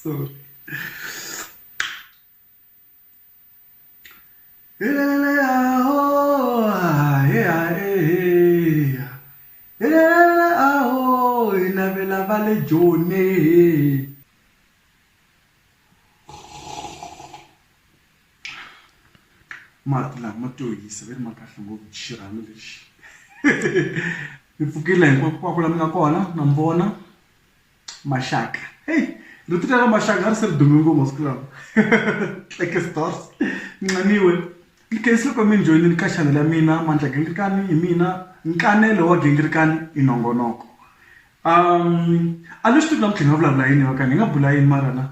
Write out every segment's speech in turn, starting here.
Sorry. Inavela vale Johnny. Mati la matoyisa veri makahle ngokushirana leshi. Ngifukile kwakula mina kona nambona Mashaka. Hey, rutira Mashaka har ser domingo moskla. Like stars. Nganiwe. Ikeslo ko min join ka channel ya mina mantla gengirikani yimina nkanelo wa gengirikani inongonoko. Alushtu namtlinga vula yini wakani ngabula yini marana.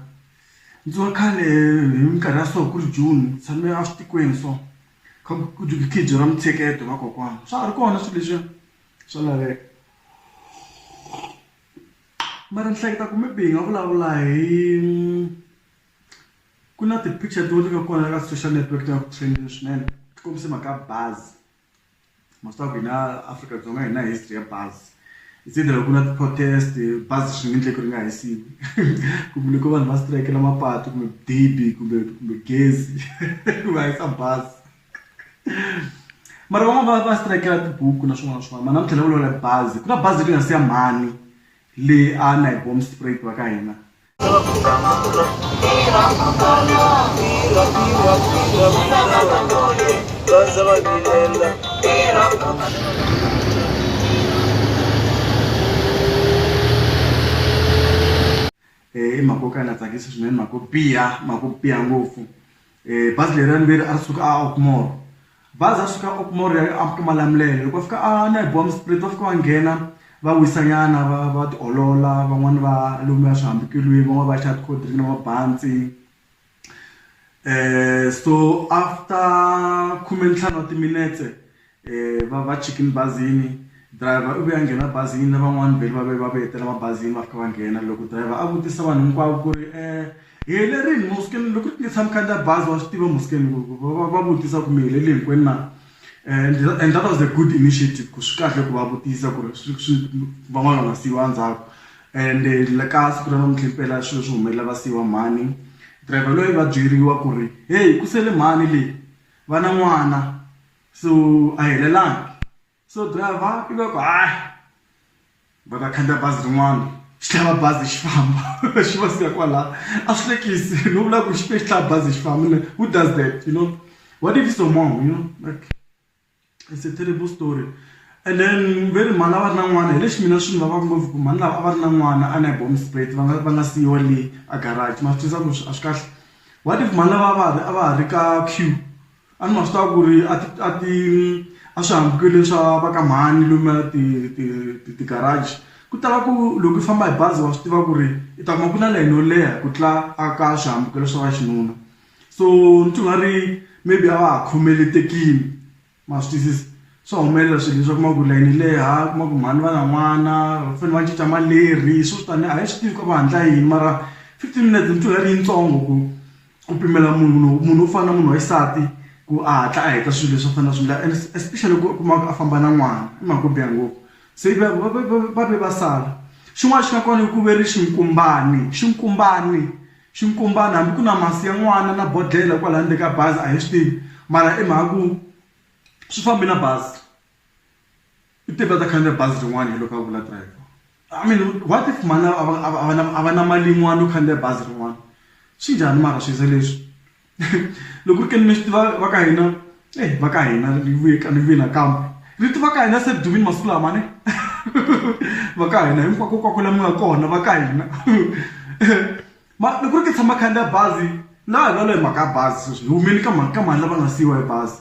Nzo khale imkaraso ku June salme aftikweni so. Ku kijira mtheketo wakokwana. Swa ri kona swileswi swa laveka. Mara nhleketa ku maybe nga vulavula hi ku na ti-picture to leka kona ka social network ta trend swinene ku se maka buzz mastaku na Afrika-Dzonga ina history ya buzz itsidela ku na ti-protest buzz swinene ku ringa hisiwi kumbe ko vanhu va strike la mapatu kumbe dibi kumbe gezi ku va isa buzz mara van'wana va strike la tibuku na swin'wana mana mthlela vulavula buzz ku na buzz ri nga siya mani le ana hi bomb spray wa ka hina makoka na tsakisa swinene makopiya ngopfu buzz leri ri arisuka a Okmore buzz asuka Okmore ya Malamulele loko fika ana hi bomb spray to fika wa nghena va wisanyana va ti olola van'wana va lumiya swihambukilweni van'wana va chat code na mabanzi so after 15 wa timinetse va chicken bazini driver u ya nghena bazini na van'wana veli va betela mabazini va fika va nghena loko driver a vutisa vanhu hinkwavo ku ri helerini muskeni loko ri tisa mkhandla bazi wa swi tiva muskeni va vutisa ku mi helele hinkwenu na and that was a good initiative ku swi kahle ku va vutisa ku ri van'wana va nga siyiwa ndzhaku and le ka siku ra namuntlha impela swilo swi humelela va siyiwa mhani driver loyi va byeriwa ku ri hey ku sele mhani leyi va na n'wana so a helelangi so driver i va ku hayi va ta khandziya bazi rin'wana xi tlhava bazi xi famba xi va siya kwala a swi hlekisi no vula ku xi tlhava bazi xi famba who does that, you know, what if it's so wrong, you know, like it's a terrible story. And then very mala va na n'wana hi lexi mina swi va ngopfu ku mani lava a va ri na n'wana a na bomb spray va nga siyiwa le a garage ma swi tisa ku a swi kahle. What if mani lava a va ri ka queue a ni ma swi tiva ku ri a swihambukile swa va ka mhani lomu ti garage ku tala ku loko i famba hi bazi wa swi tiva ku ri i ta kuma ku na layini yo leha ku tlula a ka swihambukelo swa va xinuna, so ni nga ri maybe a va ha khomeletekile ma swi twisisa swa humelela swilo leswaku ma ku layini leha kuma ku mhani va na n'wana va fanele va cinca maleri swo swi tani a hi swi tivi ku va handla yini mara 15 minutes ni nga ri yitsongo ku pimela munhu u fana na munhu wa xisati ku a hatla a heta swilo leswi a fanele swi endla, especially ku kuma a famba na n'wana i mhaka yo biha ngopfu. Se va be va sala xin'wana xi nga kona ku ve ri xinkumbani hambi ku na masi ya n'wana na bodlela kwala ndzeni ka bazi a hi swi tivi mara i mhaka ku swi fambi na bazi i tiva ta khandziya bazi rin'wana hi loko a vula driver. I mean what if mani a va na mali yin'wana yo khandziya bazi rin'wana swi njhani mara swisa leswi loko ri ke ni swi tiva va ka hina va ka hina ni vuye nakambe ri tiva ka hina se dumini masiku lama ne va ka hina hinkwako kwakwala mi nga kona va ka hina ma loko ri ke tshama khandziya bazi laha hi mhaka bazi hi humeni ka mali lava nga siyiwa hi bazi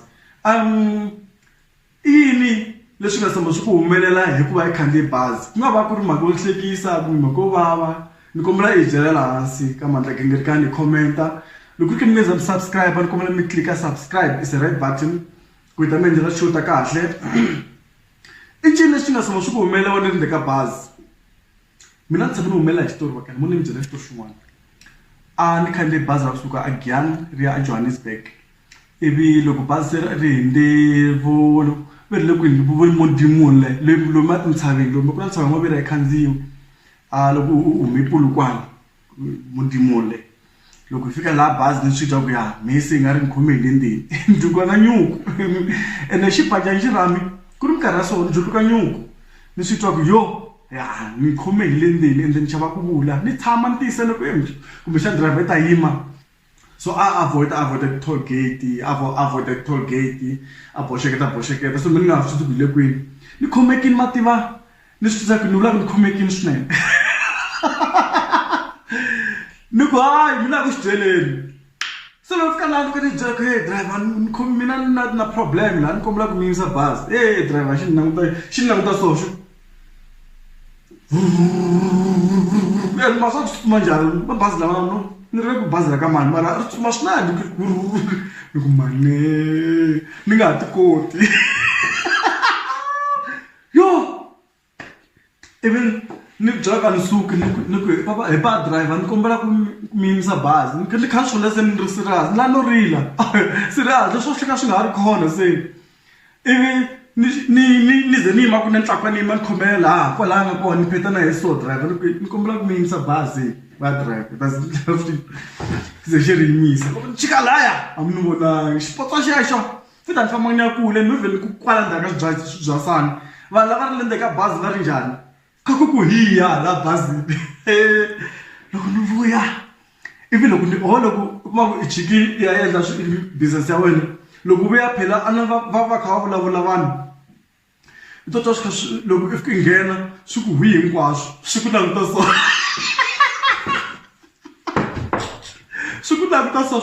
yini leswi nga samba swi ku humelela hikuva hi khandziye bazi ku nga va ku ri mhaka yo hlekisa kumbe mhaka yo vava ni kombela i byelela hansi ka Mandla Gingirikani ni commenta loko ri ke mi nga subscribe ni kombela mi click subscribe is a red button ku ta mi endlela show ta kahle i ncini leswi nga samba swi ku humelela ni ri ka bazi mina ni tshama ni humelela hi xitori vakani mo ni mi byela xitori xin'wana a ni khandziye bazi ra kusuka a Giyani ri ya a Johannesburg ivi loko bazi ri hinde ve ri le ku vo modimule lomu a tintshaveni lomu ku na ntshaveni wa vira hi khandziyiwa loko u hume Polokwane mundimole loko hi fika laha bazi ni swi twa ku ya misi nga ri ni khome hi le ndzeni ndzi kona nyuku ene xipaca xirami ku ri minkarhi ya swona ndzi luka nyuku ni swi twa ku yo ya ni khome hi le ndzeni ende ni chava ku vula ni tshama ni tiyisele ku kumbe xa driver ta yima so avoid toll gate avoid toll gate a boxeketa so mina nga swi twi ku le kwini ni khomekini mativa ni swi twa ku ni vula ku ni khomekini swinene ni ku hayi mina ku xidyeleni se loko fika laha ni ka ni byela ku hey driver mina na problem laha ni kombela ku mi yimisa bazi hey driver xi ni languta so ma swa tsutsuma njhani mabazi lawa ni ri ku bazi la ka mani mara ri tsutsuma swinene ni ku mane ni nga ha ti koti yo even ni byela ka ni suki ni ku papa hi pa driver ni kombela ku mi yimisa bazi ni kha ni swona se ni ri serious la no rila serious leswo hleka swi nga ha ri kona se ivi ni ze ni yima ku ni tlakwa ni yima ni khomela laha kwalaha nga kona ni phetana hi so driver ni kombela ku mi yimisa bazi va driver ze xi ri yimisa ni chika laya a mi ni vonangi xipotso xexo se ta ni famba ni ya kule ni vhele ku kwala ndzhaku ka swibyasana vanhu lava ri le ndzeni ka bazi va ri njhani ka ku hiya la bazini loko ni vuya ivi loko kuma ku chiki ya endla business ya wena loko vuya phela ana va kha va vulavula vanhu i to twa loko if ku nghena swi ku hwi hinkwaswo swi ku languta so swi ku languta so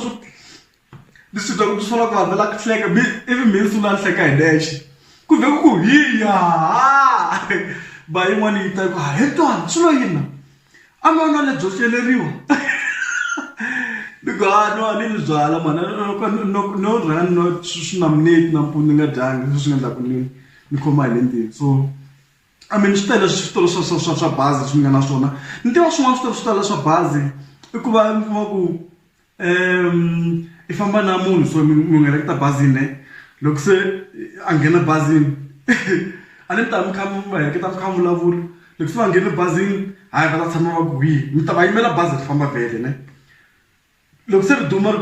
ni swi twa ku swi fana ku vanhu va la ku hleka ivi mi sungula ni hleka hi nexe ku ve ku hiya ba yin'wana yi ta ku hetwana swi lo yina a mi vona lebyo hleleriwa ni ku no ni ni byala mana no rhanga no swi na minute nampundzu ni nga dyangi swi nga endla ku ni khoma hi le ndzeni so I mean swi tele switolo swa bazi swi nga na swona ni tiva swin'wana swi tala swa bazi i ku va mi kuma ku i famba na munhu so mi nga reketa bazini loko se a nghena bazini a ni ta mi kha mi heleketa mi kha mi vulavula loko se va nghene bazini hayi va ta tshama va ku hwihi mi ta va yimela bazi ri famba vhele ne loko se ri duma ri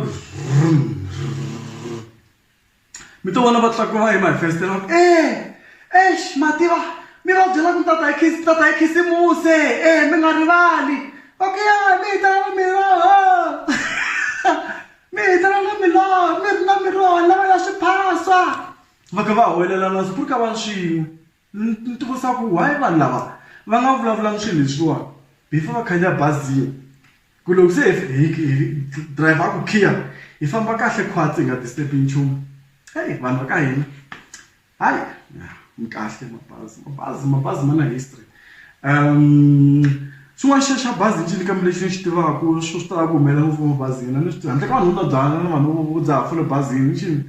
mi to vona va tlakuva va yima hi festele va ku ma tiva mi va byela ku tata hi khisimuse mi nga rivali okay mi hi tala na miroho mi hi tala na miroho mi ri na miroho lava ya swiphaswa va kha va hoyelelana swi pfuka va swin'we ni tivisa ku why vanhu lava va nga vulavulanga swilo leswiwa before va khandziya bazini ku loko se driver a ku khiya hi famba kahle khwatsi hi nga disturbi nchumu hey vanhu va ka hina hayi mi kahle mabazi ma na history swin'wana xa bazi ncini kambe lexi ni xi tivaka swo swi talaka ku humelela ngopfu mabazini ni swi tiva handle ka vanhu vo ta byala na vanhu vo dzaha fole bazini ncini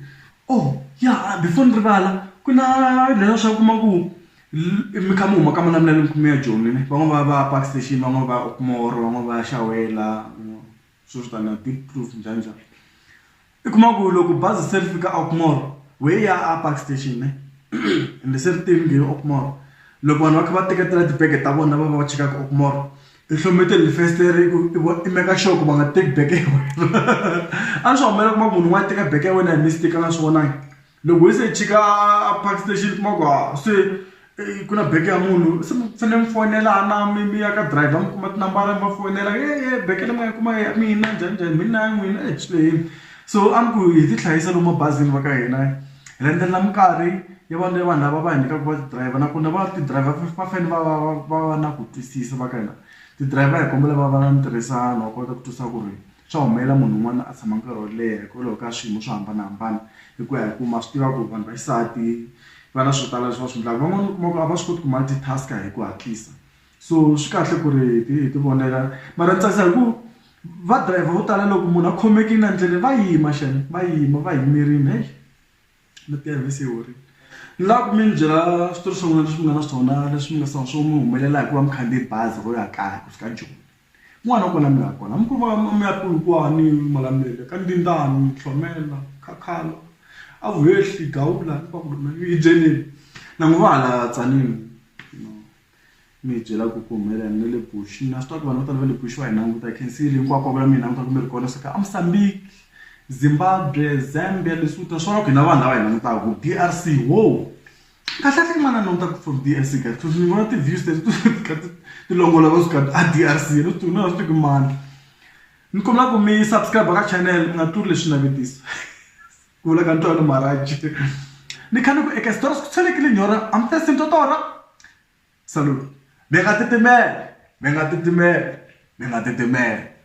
before ni rivala ku na leswa swa kuma ku mi kha mi huma ka mina ni khume ya Joni ne van'wana va Park Station van'wana va Okmoro van'wana va Xawela swo swi tani Deep Proof njhani njhani i kuma ku loko bazi se ri fika Okmoro we ya a Park Station ne ende se ri tivi nge Okmoro loko vanhu va kha va teketela tibege ta vona va chekaka Okmoro i hlomete le festere i meka sure ku va nga teki beke ya wena a swi humelela kuma munhu un'wana teka beke ya wena hi mistake a nga swi vonangi loko hi se hi chika Park Station kuma ku se ku na beke ya munhu se mi fanele mi fonelana mi ya ka driver mi kuma tinambara mi va fonela beke leyi mi nga kuma ya mina njhani mina ya n'wina swi leyini so a ni ku hi ti hlayisa lomu mabazini va ka hina hi landzelela minkarhi ya vanhu lava va hi nyikaka va ti-driver nakona va ti-driver va fanele va na ku twisisa va ka hina ti-driver hi kombela va va na ntirhisano wa kota ku twisisa ku ri swa humelela munhu un'wana a tshama nkarhi wo leha hikwalaho ka swiyimo swo hambanahambana hi ku ya hi ku ma swi tiva ku vanhu va xisati va na swo tala leswi va swi endlaka van'wana kuma ku a va swi koti ku multitask hi ku hatlisa so swi kahle ku ri hi ti vonela mara ni tsakisa hi ku va driver vo tala loko munhu a khomekile na ndlele va yima xana va yimerini heyi na ti-service horini ni lava ku mi ni byela switori swin'wana leswi mi nga na swona leswi mi nga swo mi humelela hikuva mi khandziye bazi ro ya kaya ku fika Joni n'wana wa kona mi ya kona mi kuma mi ya kulukwani Malamulele ka Ndindani Hlomela Khakhala a Vuhehli Gawula hi byeleni na n'wi vala Tzaneen mi byela ku ku humelela ni le bush na swi twa ku vanhu vo tala va le bush va hi languta khensile hinkwako va mina languta ku mi ri kona swa ka a Mozambique Zimbabwe Zambia Lesotho swona ku hina vanhu lava hi langutaka ku DRC wow kahle ke mana languta ku from DRC ka ku ni vona ti-views ti longolova swi ka a DRC no tu no swi ku mana ni kombela ku mi subscribe ka channel mi nga turi leswi navetisa ku vula ka Ntwano Maraji ni khani ku eka stories ku tshwelekile nyora am ta sinto tora salut. Venga, tete mer.